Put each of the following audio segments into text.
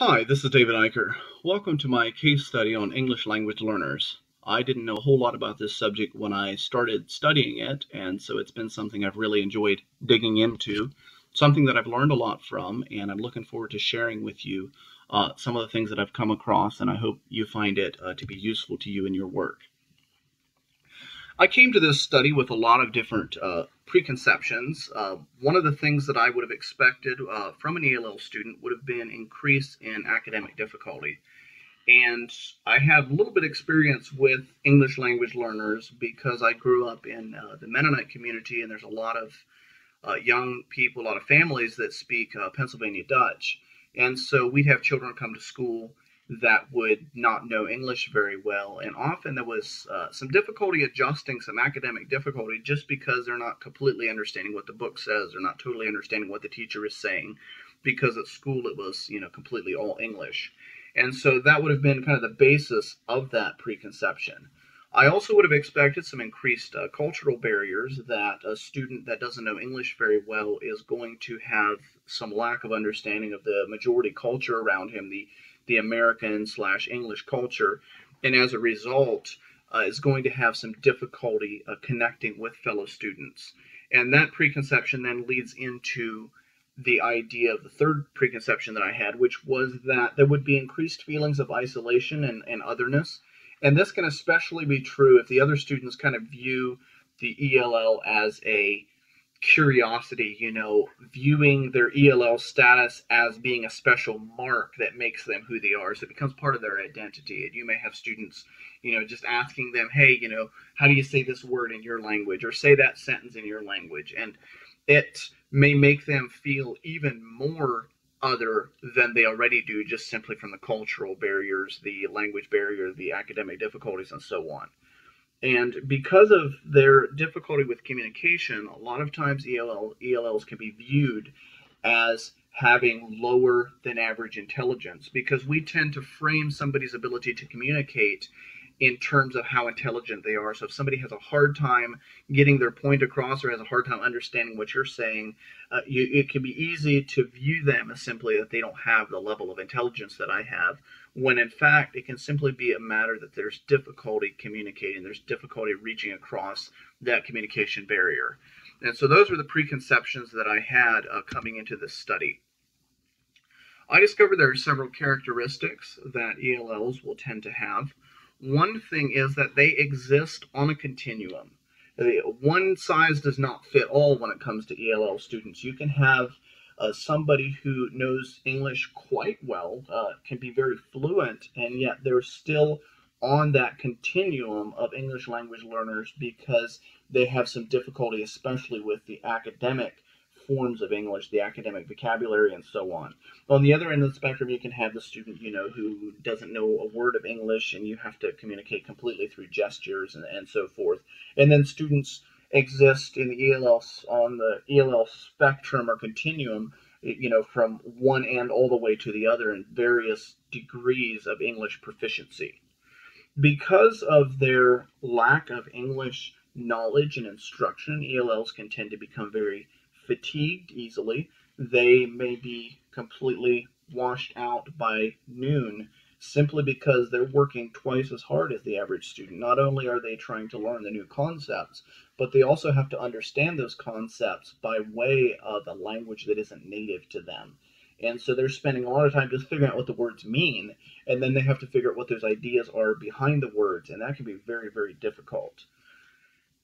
Hi, this is David Eicher. Welcome to my case study on English language learners. I didn't know a whole lot about this subject when I started studying it, and so it's been something I've really enjoyed digging into, something that I've learned a lot from, and I'm looking forward to sharing with you some of the things that I've come across, and I hope you find it to be useful to you in your work. I came to this study with a lot of different preconceptions. One of the things that I would have expected from an ELL student would have been increase in academic difficulty. And I have a little bit of experience with English language learners because I grew up in the Mennonite community, and there's a lot of young people, a lot of families that speak Pennsylvania Dutch. And so we'd have children come to school that would not know English very well. And often there was some difficulty adjusting, some academic difficulty, just because they're not completely understanding what the book says. They're not totally understanding what the teacher is saying, because at school it was, completely all English. And so that would have been kind of the basis of that preconception. I also would have expected some increased cultural barriers, that a student that doesn't know English very well is going to have some lack of understanding of the majority culture around him, the American slash English culture, and as a result, is going to have some difficulty connecting with fellow students. And that preconception then leads into the idea of the third preconception that I had, which was that there would be increased feelings of isolation and otherness. And this can especially be true if the other students kind of view the ELL as a curiosity, viewing their ELL status as being a special mark that makes them who they are. So it becomes part of their identity. And you may have students, just asking them, hey, how do you say this word in your language, or say that sentence in your language? And it may make them feel even more other than they already do, just simply from the cultural barriers, the language barrier, the academic difficulties, and so on. And because of their difficulty with communication, a lot of times ELLs can be viewed as having lower than average intelligence, because we tend to frame somebody's ability to communicate in terms of how intelligent they are. So if somebody has a hard time getting their point across, or has a hard time understanding what you're saying, it can be easy to view them as simply that they don't have the level of intelligence that I have, when in fact it can simply be a matter that there's difficulty communicating, there's difficulty reaching across that communication barrier. And so those were the preconceptions that I had coming into this study. I discovered there are several characteristics that ELLs will tend to have. One thing is that they exist on a continuum. One size does not fit all when it comes to ELL students. You can have somebody who knows English quite well, can be very fluent, and yet they're still on that continuum of English language learners because they have some difficulty, especially with the academic forms of English, the academic vocabulary, and so on. On the other end of the spectrum, you can have the student, who doesn't know a word of English, and you have to communicate completely through gestures and so forth. And then students exist in the ELL, on the ELL spectrum or continuum, from one end all the way to the other, in various degrees of English proficiency. Because of their lack of English knowledge and instruction, ELLs can tend to become very fatigued easily. They may be completely washed out by noon, simply because they're working twice as hard as the average student. Not only are they trying to learn the new concepts, but they also have to understand those concepts by way of a language that isn't native to them. And so they're spending a lot of time just figuring out what the words mean, and then they have to figure out what those ideas are behind the words, and that can be very, very difficult.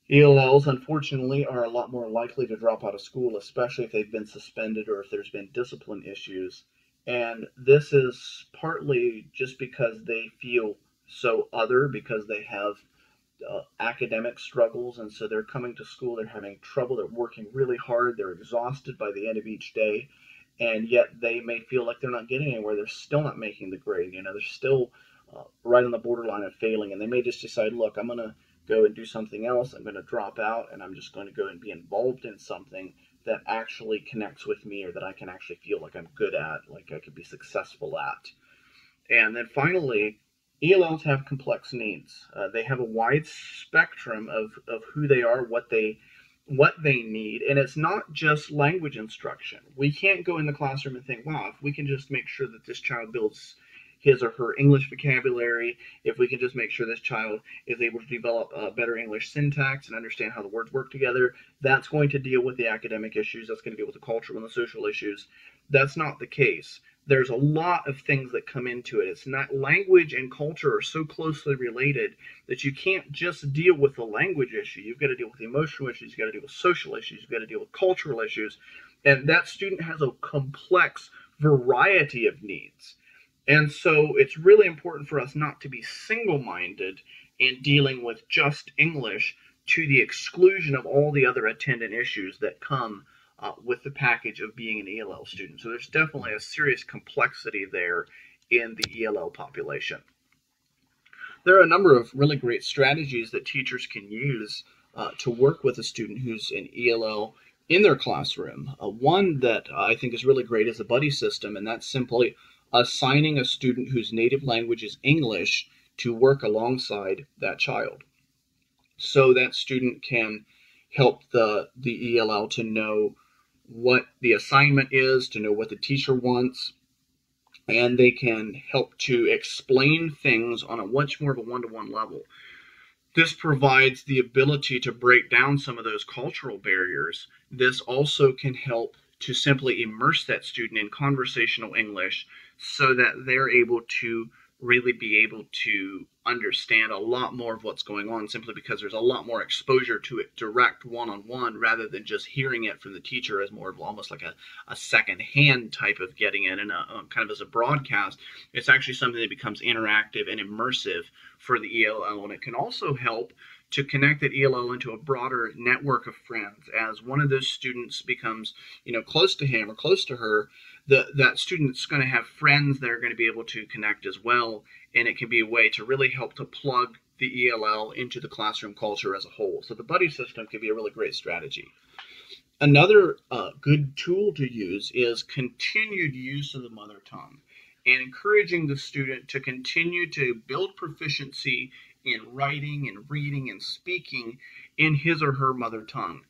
ELLs, unfortunately, are a lot more likely to drop out of school, especially if they've been suspended or if there's been discipline issues. And this is partly just because they feel so other, because they have academic struggles, and so they're coming to school, they're having trouble, they're working really hard, they're exhausted by the end of each day, and yet they may feel like they're not getting anywhere. They're still not making the grade. They're still right on the borderline of failing, and they may just decide, look, I'm going to go and do something else. I'm going to drop out, and I'm just going to go and be involved in something that actually connects with me, or that I can actually feel like I'm good at, like I could be successful at. And then finally, ELLs have complex needs. They have a wide spectrum of who they are, what they what they need. And it's not just language instruction. We can't go in the classroom and think, wow, if we can just make sure that this child builds his or her English vocabulary, if we can just make sure this child is able to develop better English syntax and understand how the words work together, that's going to deal with the academic issues, that's going to deal with the cultural and the social issues. That's not the case. There's a lot of things that come into it. It's not, language and culture are so closely related that you can't just deal with the language issue. You've got to deal with the emotional issues, you've got to deal with social issues, you've got to deal with cultural issues. And that student has a complex variety of needs. And so it's really important for us not to be single-minded in dealing with just English to the exclusion of all the other attendant issues that come with the package of being an ELL student. So there's definitely a serious complexity there in the ELL population. There are a number of really great strategies that teachers can use to work with a student who's in ELL in their classroom. One that I think is really great is the buddy system, and that's simply assigning a student whose native language is English to work alongside that child. So that student can help the ELL to know what the assignment is, to know what the teacher wants, and they can help to explain things on a much more of a one-to-one level. This provides the ability to break down some of those cultural barriers. This also can help to simply immerse that student in conversational English so that they're able to really be able to understand a lot more of what's going on, simply because there's a lot more exposure to it direct one-on-one rather than just hearing it from the teacher as more of almost like a second-hand type of getting it and kind of as a broadcast. It's actually something that becomes interactive and immersive for the ELL, and it can also help to connect that ELL into a broader network of friends. As one of those students becomes, close to him or close to her, that student's going to have friends that are going to be able to connect as well, and it can be a way to really help to plug the ELL into the classroom culture as a whole. So the buddy system can be a really great strategy. Another good tool to use is continued use of the mother tongue and encouraging the student to continue to build proficiency in writing and reading and speaking in his or her mother tongue.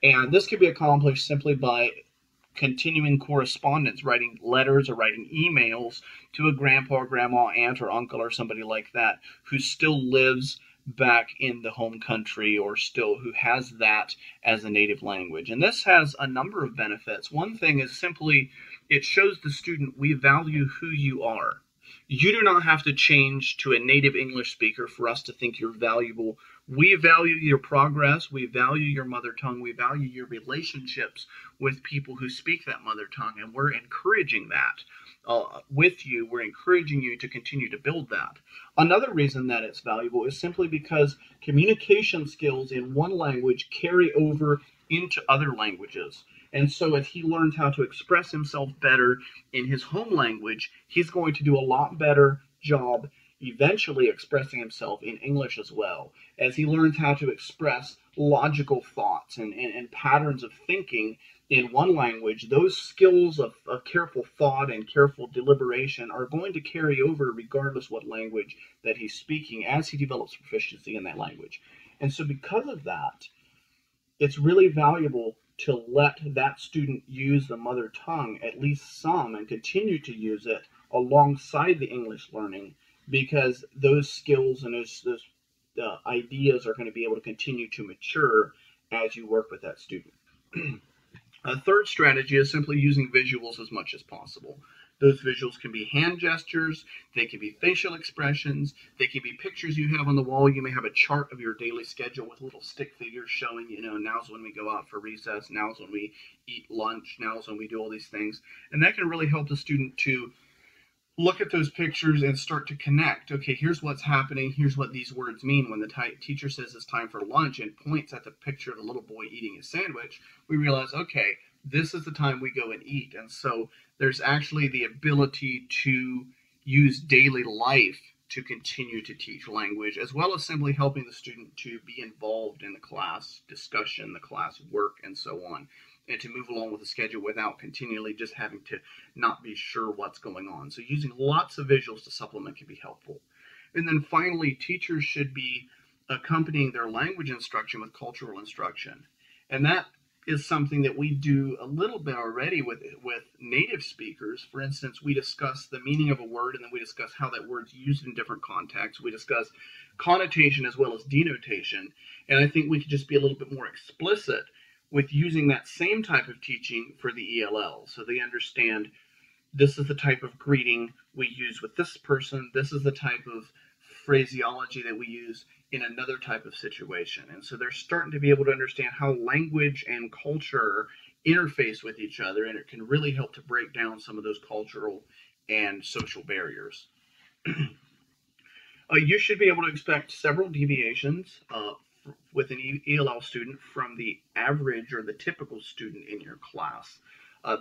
And this can be accomplished simply by continuing correspondence, writing letters or writing emails to a grandpa or grandma, aunt or uncle or somebody like that who still lives back in the home country or still who has that as a native language. And this has a number of benefits. One thing is simply it shows the student we value who you are. You do not have to change to a native English speaker for us to think you're valuable. We value your progress. We value your mother tongue. We value your relationships with people who speak that mother tongue, and we're encouraging that with you. We're encouraging you to continue to build that. Another reason that it's valuable is simply because communication skills in one language carry over into other languages. And so as he learns how to express himself better in his home language, he's going to do a lot better job eventually expressing himself in English as well. As he learns how to express logical thoughts and patterns of thinking in one language, those skills of careful thought and careful deliberation are going to carry over regardless what language that he's speaking as he develops proficiency in that language. And so because of that, it's really valuable to let that student use the mother tongue at least some and continue to use it alongside the English learning, because those skills and those ideas are going to be able to continue to mature as you work with that student. A third strategy is simply using visuals as much as possible. Those visuals can be hand gestures, they can be facial expressions, they can be pictures you have on the wall. You may have a chart of your daily schedule with little stick figures showing, now's when we go out for recess, now's when we eat lunch, now's when we do all these things. And that can really help the student to look at those pictures and start to connect. Okay, here's what's happening. Here's what these words mean. When the teacher says it's time for lunch and points at the picture of the little boy eating his sandwich, we realize, okay, this is the time we go and eat. And so there's actually the ability to use daily life to continue to teach language, as well as simply helping the student to be involved in the class discussion, the class work, and so on, and to move along with the schedule without continually just having to not be sure what's going on. So using lots of visuals to supplement can be helpful. And then finally, teachers should be accompanying their language instruction with cultural instruction. And that is something that we do a little bit already with native speakers. For instance, we discuss the meaning of a word, and then we discuss how that word's used in different contexts. We discuss connotation as well as denotation. And I think we could just be a little bit more explicit with using that same type of teaching for the ELL, so they understand this is the type of greeting we use with this person, this is the type of phraseology that we use in another type of situation. And so they're starting to be able to understand how language and culture interface with each other, and it can really help to break down some of those cultural and social barriers. You should be able to expect several deviations with an ELL student from the average or the typical student in your class.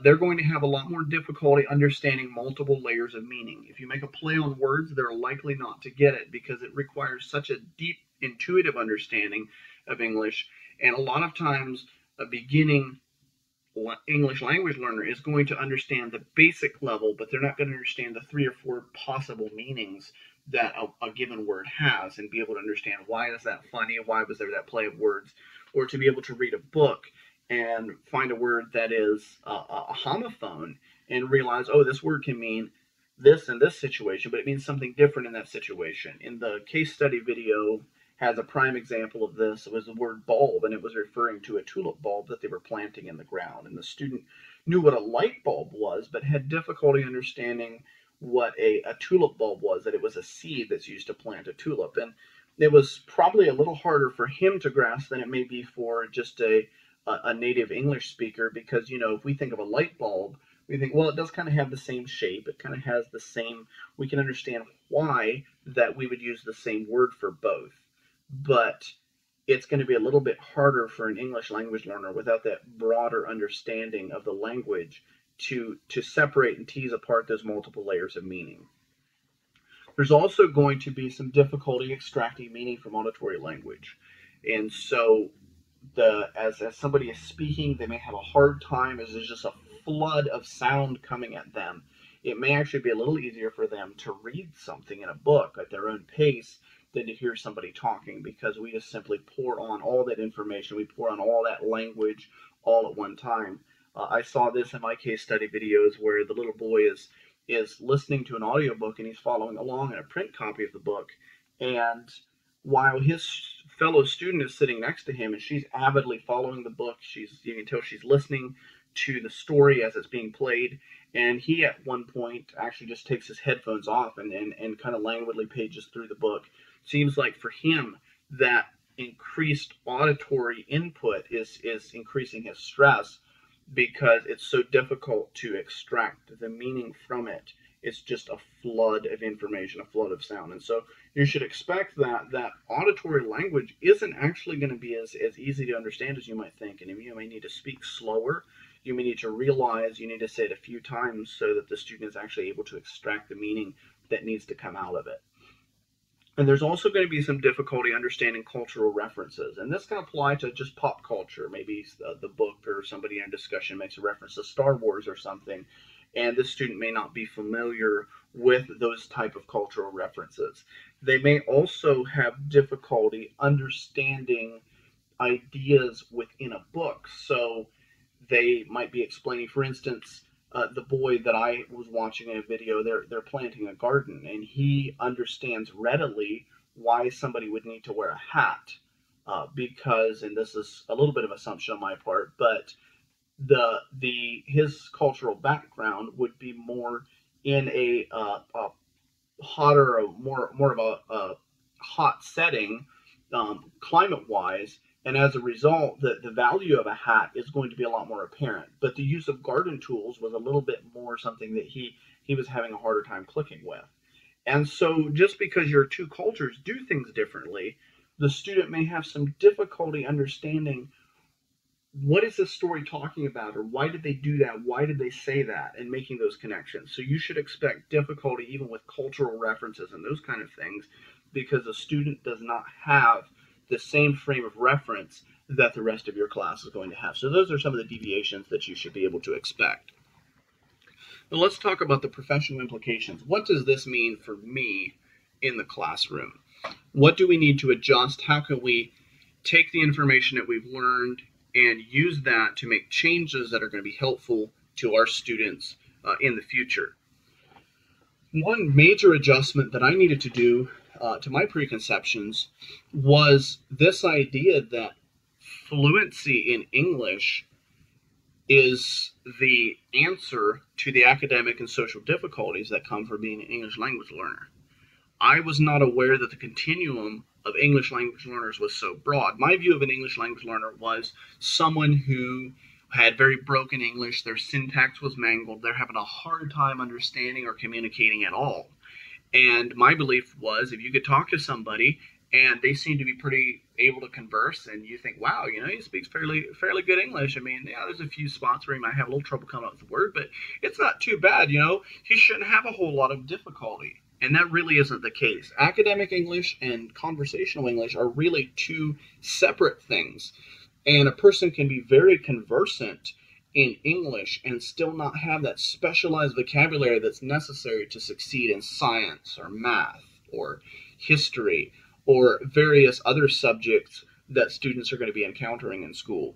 They're going to have a lot more difficulty understanding multiple layers of meaning. If you make a play on words, they're likely not to get it because it requires such a deep, intuitive understanding of English. And a lot of times, a beginning English language learner is going to understand the basic level, but they're not going to understand the 3 or 4 possible meanings that a given word has, and be able to understand why is that funny, why was there that play of words, or to be able to read a book and find a word that is a homophone and realize, oh, this word can mean this in this situation, but it means something different in that situation. In the case study video has a prime example of this. It was the word bulb, and it was referring to a tulip bulb that they were planting in the ground. And the student knew what a light bulb was, but had difficulty understanding what a tulip bulb was, that it was a seed that's used to plant a tulip. And it was probably a little harder for him to grasp than it may be for just a native English speaker, because, you know, if we think of a light bulb, we think, well, it does kind of have the same shape. It kind of has the same, we can understand why that we would use the same word for both. But it's going to be a little bit harder for an English language learner without that broader understanding of the language to separate and tease apart those multiple layers of meaning. There's also going to be some difficulty extracting meaning from auditory language. And so as somebody is speaking, they may have a hard time as there's just a flood of sound coming at them. It may actually be a little easier for them to read something in a book at their own pace than to hear somebody talking, because we just simply pour on all that information. We pour on all that language all at one time. I saw this in my case study videos where the little boy is listening to an audiobook and he's following along in a print copy of the book. And while his fellow student is sitting next to him and she's avidly following the book, you can tell she's listening to the story as it's being played. And he at one point actually just takes his headphones off and kind of languidly pages through the book. Seems like for him that increased auditory input is increasing his stress, because it's so difficult to extract the meaning from it. It's just a flood of information, a flood of sound. And so you should expect that auditory language isn't actually going to be as easy to understand as you might think. And you may need to speak slower. You may need to realize you need to say it a few times so that the student is actually able to extract the meaning that needs to come out of it. And there's also going to be some difficulty understanding cultural references. And this can apply to just pop culture. Maybe the book or somebody in a discussion makes a reference to Star Wars or something, and this student may not be familiar with those type of cultural references. They may also have difficulty understanding ideas within a book. So they might be explaining, for instance, the boy that I was watching in a video, they're planting a garden, and he understands readily why somebody would need to wear a hat, because, and this is a little bit of assumption on my part, but his cultural background would be more in a hotter, more of a hot setting, climate-wise. And as a result, the value of a hat is going to be a lot more apparent. But the use of garden tools was a little bit more something that he was having a harder time clicking with. And so just because your two cultures do things differently, the student may have some difficulty understanding what is this story talking about, or why did they do that? Why did they say that? And making those connections. So you should expect difficulty even with cultural references and those kind of things, because the student does not have the same frame of reference that the rest of your class is going to have. So those are some of the deviations that you should be able to expect. Now let's talk about the professional implications. What does this mean for me in the classroom? What do we need to adjust? How can we take the information that we've learned and use that to make changes that are going to be helpful to our students in the future. One major adjustment that I needed to do to my preconceptions was this idea that fluency in English is the answer to the academic and social difficulties that come from being an English language learner. I was not aware that the continuum of English language learners was so broad. My view of an English language learner was someone who had very broken English, their syntax was mangled, they're having a hard time understanding or communicating at all. And my belief was if you could talk to somebody and they seem to be pretty able to converse, and you think, wow, he speaks fairly good English. I mean, yeah, there's a few spots where he might have a little trouble coming up with the word, but it's not too bad. He shouldn't have a whole lot of difficulty. And that really isn't the case. Academic English and conversational English are really two separate things. And a person can be very conversant in English and still not have that specialized vocabulary that's necessary to succeed in science or math or history or various other subjects that students are going to be encountering in school.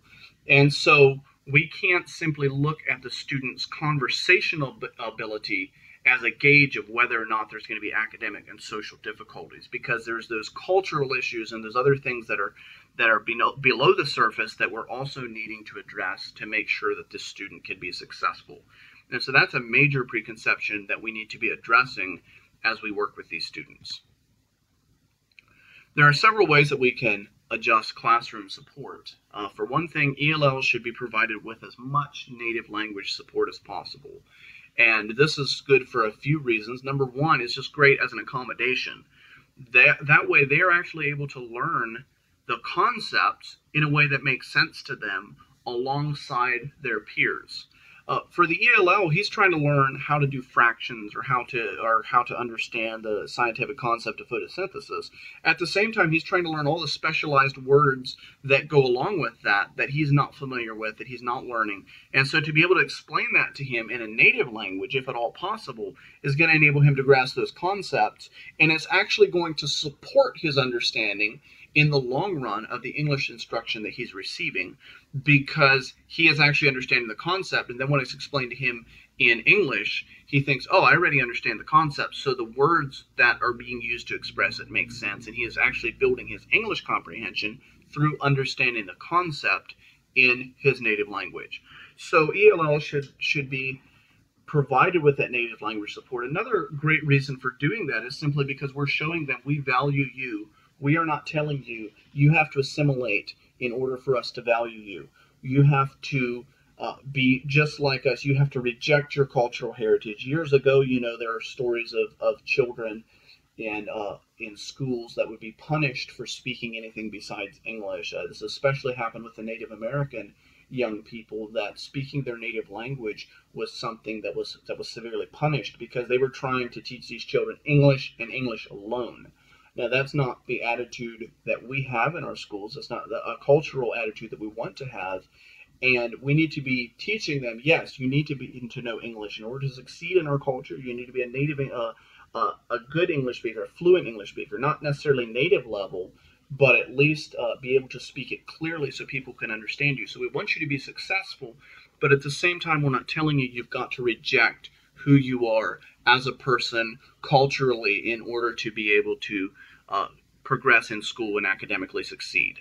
And so we can't simply look at the student's conversational ability as a gauge of whether or not there's going to be academic and social difficulties, because there's those cultural issues and there's other things that are below the surface that we're also needing to address to make sure that this student can be successful. And so that's a major preconception that we need to be addressing as we work with these students. There are several ways that we can adjust classroom support. For one thing, ELL should be provided with as much native language support as possible. And this is good for a few reasons. Number one, it's just great as an accommodation. That way they are actually able to learn the concepts in a way that makes sense to them alongside their peers. For the ELL, he's trying to learn how to do fractions or how to understand the scientific concept of photosynthesis. At the same time, he's trying to learn all the specialized words that go along with that he's not familiar with, that he's not learning. And so to be able to explain that to him in a native language, if at all possible, is going to enable him to grasp those concepts, and it's actually going to support his understanding in the long run of the English instruction that he's receiving, because he is actually understanding the concept, and then when it's explained to him in English, he thinks, oh, I already understand the concept, so the words that are being used to express it make sense, and he is actually building his English comprehension through understanding the concept in his native language. So ELL should be provided with that native language support. Another great reason for doing that is simply because we're showing them we value you. We are not telling you, you have to assimilate in order for us to value you. You have to be just like us. You have to reject your cultural heritage. Years ago, there are stories of children in schools that would be punished for speaking anything besides English. This especially happened with the Native American young people, that speaking their native language was something that was severely punished because they were trying to teach these children English and English alone. Now, that's not the attitude that we have in our schools. It's not a cultural attitude that we want to have. And we need to be teaching them, yes, you need to know English. In order to succeed in our culture, you need to be a good English speaker, a fluent English speaker, not necessarily native level, but at least be able to speak it clearly so people can understand you. So we want you to be successful, but at the same time, we're not telling you you've got to reject who you are as a person culturally in order to be able to progress in school and academically succeed.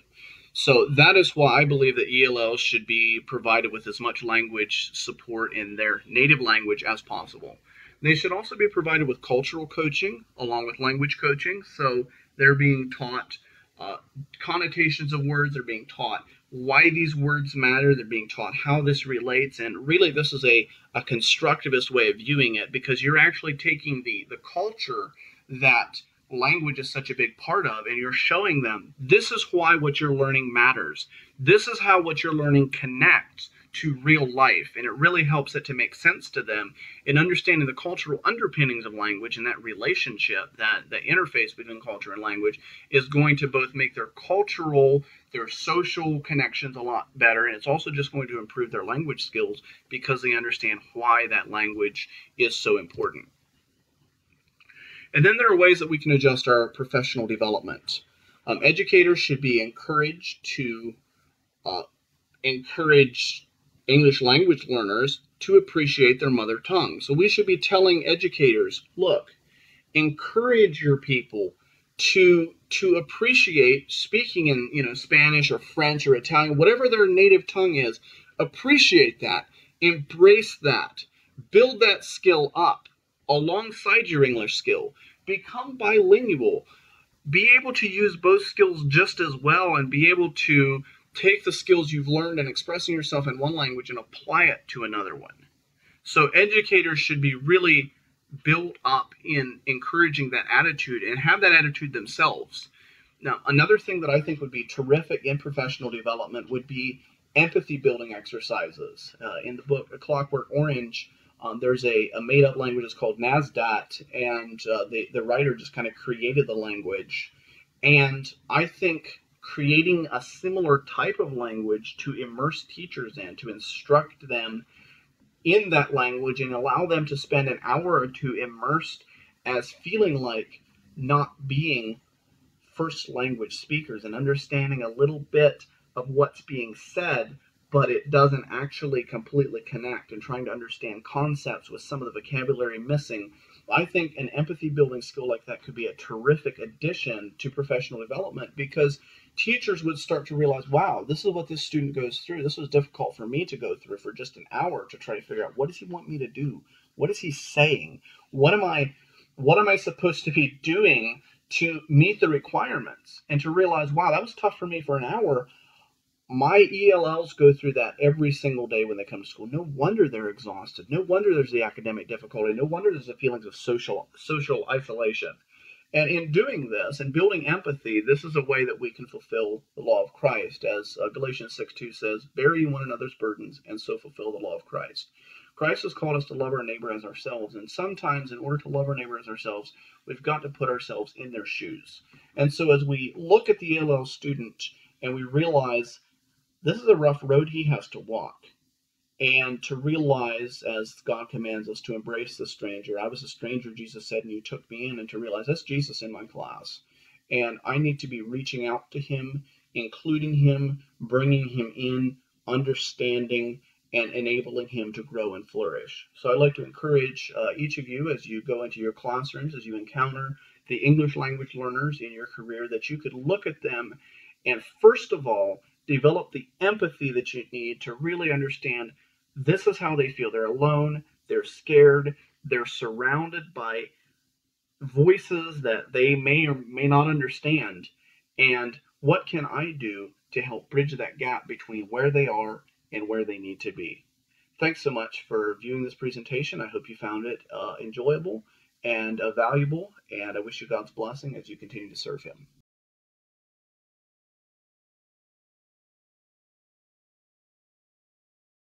So that is why I believe that ELL should be provided with as much language support in their native language as possible. They should also be provided with cultural coaching along with language coaching. So they're being taught connotations of words, they're being taught why these words matter, they're being taught how this relates, and really this is a constructivist way of viewing it, because you're actually taking the culture that language is such a big part of, and you're showing them this is why what you're learning matters. This is how what you're learning connects to real life, and it really helps it to make sense to them in understanding the cultural underpinnings of language, and that relationship, that the interface between culture and language is going to both make their cultural, their social connections a lot better, and it's also just going to improve their language skills because they understand why that language is so important. And then there are ways that we can adjust our professional development. Educators should be encouraged to encourage English language learners to appreciate their mother tongue. So we should be telling educators, look, encourage your people to appreciate speaking in Spanish or French or Italian, whatever their native tongue is. Appreciate that, embrace that, build that skill up alongside your English skill. Become bilingual. Be able to use both skills just as well, and be able to take the skills you've learned in expressing yourself in one language and apply it to another one. So educators should be really built up in encouraging that attitude and have that attitude themselves. Now, another thing that I think would be terrific in professional development would be empathy building exercises. In the book A Clockwork Orange, there's a made-up language. It's called NASDAT, and the writer just kind of created the language. And I think creating a similar type of language to immerse teachers in, to instruct them in that language and allow them to spend an hour or two immersed as feeling like not being first language speakers and understanding a little bit of what's being said, but it doesn't actually completely connect, and trying to understand concepts with some of the vocabulary missing. I think an empathy building skill like that could be a terrific addition to professional development, because teachers would start to realize, wow, this is what this student goes through. This was difficult for me to go through for just an hour to try to figure out, what does he want me to do? What is he saying? What am I supposed to be doing to meet the requirements? And to realize, wow, that was tough for me for an hour. My ELLs go through that every single day when they come to school. No wonder they're exhausted. No wonder there's the academic difficulty. No wonder there's the feelings of social isolation. And in doing this and building empathy, this is a way that we can fulfill the law of Christ. As Galatians 6:2 says, bear ye one another's burdens, and so fulfill the law of Christ. Christ has called us to love our neighbor as ourselves. And sometimes, in order to love our neighbor as ourselves, we've got to put ourselves in their shoes. And so as we look at the ELL student and we realize this is a rough road he has to walk, and to realize, as God commands us, to embrace the stranger. I was a stranger, Jesus said, and you took me in. And to realize that's Jesus in my class, and I need to be reaching out to him, including him, bringing him in, understanding, and enabling him to grow and flourish. So I'd like to encourage each of you, as you go into your classrooms, as you encounter the English language learners in your career, that you could look at them and, first of all, develop the empathy that you need to really understand this is how they feel. They're alone, they're scared, they're surrounded by voices that they may or may not understand. And what can I do to help bridge that gap between where they are and where they need to be? Thanks so much for viewing this presentation. I hope you found it enjoyable and valuable, and I wish you God's blessing as you continue to serve him.